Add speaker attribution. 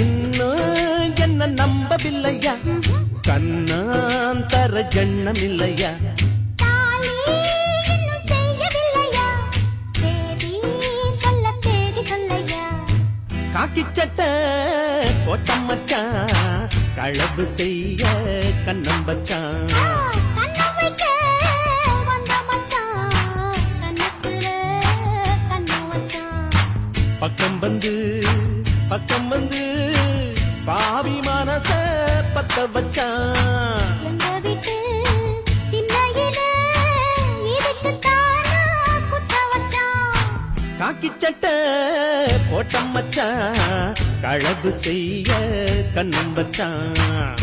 Speaker 1: இன்னும் என்ன நம்பவில்லையா கண்ணாந்தர ஜண்ணம் இல்லையா காக்கி சட்டை போட்டம் மச்சான் களவு செய்ய கண்ணம் வச்சான் பக்கம் வந்து பாவி மனச பத்த வச்சான் காக்கி சட்டை போட்டம் மச்சான் களவு செய்ய கண்ணம் வச்சான்